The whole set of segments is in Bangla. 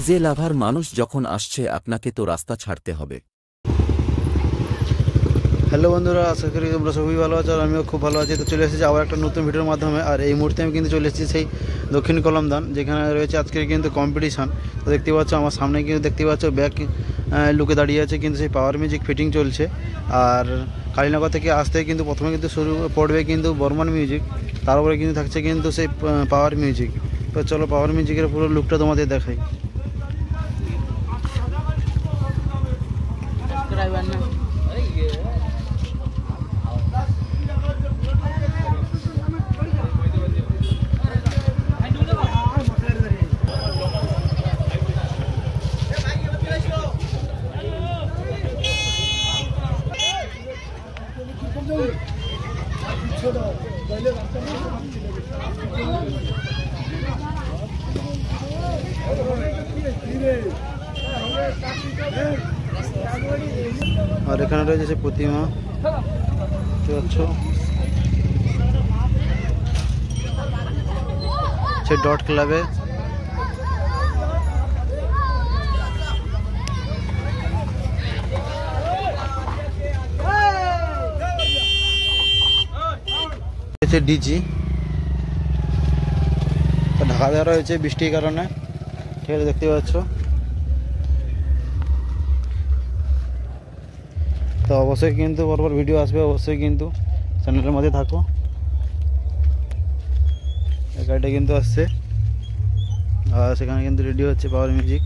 ডিজে লাভার মানুষ যখন আসছে আপনাকে তো রাস্তা ছাড়তে হবে। হ্যালো বন্ধুরা, আশা করি তোমরা সবাই ভালো আছো আর আমিও খুব ভালো আছি। তো চলে এসেছি আবার একটা নতুন ভিডিওর মাধ্যমে। আর এই মুহূর্তে আমি কিন্তু চলে এসেছি সেই দক্ষিণ কলমদান, যেখানে রয়েছে আজকের কিন্তু কম্পিটিশান। তো দেখতে পাচ্ছ আমার সামনে কিন্তু দেখতে পাচ্ছ ব্যাক লুকে দাঁড়িয়ে আছে, কিন্তু সেই পাওয়ার মিউজিক ফিটিং চলছে। আর কালীনগর থেকে আসতে কিন্তু প্রথমে কিন্তু শুরু পড়বে কিন্তু বর্মন মিউজিক, তারপরে কিন্তু থাকছে কিন্তু সেই পাওয়ার মিউজিক। তো চলো পাওয়ার মিউজিকের পুরো লুকটা তোমাদের দেখাই। আর এখানে রয়েছে সে প্রতিমা, দেখতে পাচ্ছ সে ডট ক্লাবে। ডিজি ঢাকা দেওয়া রয়েছে বৃষ্টির কারণে, ঠিক আছে দেখতে পাচ্ছ। তো অবশ্যই কিন্তু পরপর ভিডিও আসবে, অবশ্যই কিন্তু চ্যানেলের মধ্যে থাকো। এই গাড়িটা কিন্তু আসছে আর সেখানে কিন্তু রেডি হচ্ছে পাওয়ার মিউজিক।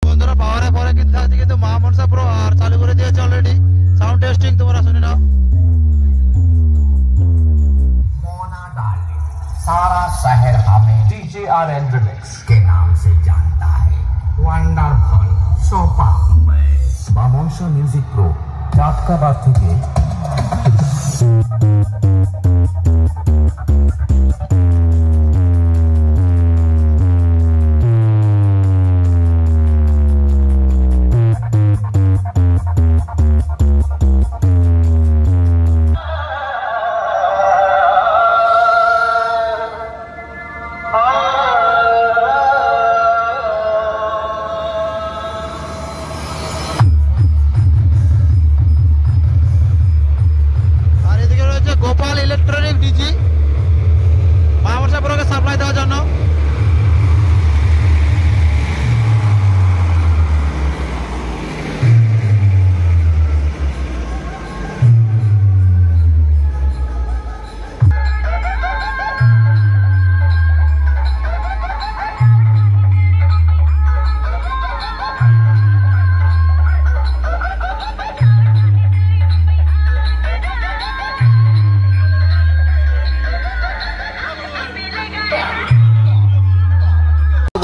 বন্ধুরা পাওয়ারে পরে কিন্তু আছে কিন্তু মা মনসা প্রো আর চালু করে দিয়েছে অলরেডি সাউন্ড টেস্টিং, তোমরা শুনে নাও। सारा शहर हमें DJRN रिमिक्स के नाम से जानता है। वंडरफुल सोपा मामोशा म्यूजिक प्रो टाटका बार থেকে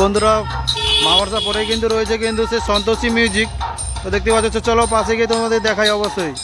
বন্ধুরা মাওয়ারসা পরে কিন্তু রয়েছে কিন্তু সে সন্তোষী মিউজিক। তো দেখতে পাচ্ছ, চলো পাশে গিয়ে তোমাদের দেখাই অবশ্যই।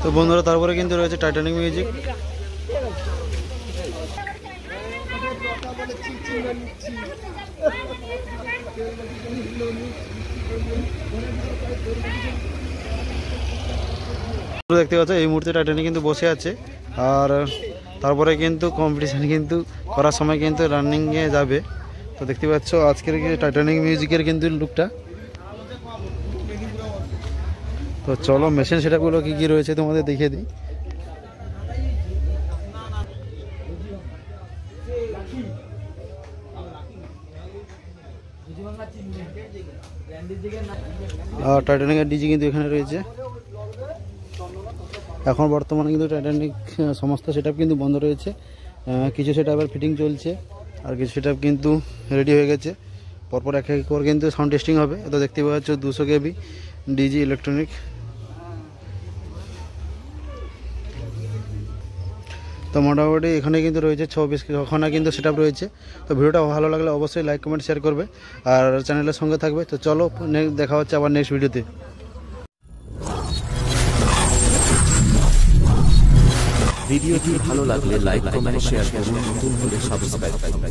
তো বন্ধুরা তারপরে কিন্তু রয়েছে টাইটানিক মিউজিক। দেখতে পাচ্ছ এই মুহূর্তে টাইটানিক কিন্তু বসে আছে। আর তারপরে কিন্তু কম্পিটিশান কিন্তু করার সময় কিন্তু রানিংয়ে যাবে। তো দেখতে পাচ্ছ আজকের টাইটানিক মিউজিকের কিন্তু লুকটা। তো চলো মেশিন সেটাগুলো কী কী রয়েছে তোমাদের দেখিয়ে দিই। আর টাইটানিকের ডিজি কিন্তু এখানে রয়েছে। এখন বর্তমানে কিন্তু টাইটানিক সমস্ত সেটআপ কিন্তু বন্ধ রয়েছে, কিছু সেটআপের ফিটিং চলছে আর কিছু সেটআপ কিন্তু রেডি হয়ে গেছে। পরপর এক এক করে কিন্তু সাউন্ড টেস্টিং হবে। তো দেখতে পাচ্ছ 200 কেবি ডিজি ইলেকট্রনিক। তো মোটামুটি এখানে কিন্তু রয়েছে 26 খানা কিন্তু সেট আপ রয়েছে। তো ভিডিওটা ভালো লাগলে অবশ্যই লাইক কমেন্ট শেয়ার করবে আর চ্যানেলের সঙ্গে থাকবে। তো চলো দেখা হচ্ছে আবার নেক্সট ভিডিওতে। ভিডিওটি ভালো লাগলে লাইক কমেন্ট শেয়ার করুন, নতুন হলে সাবস্ক্রাইব করুন।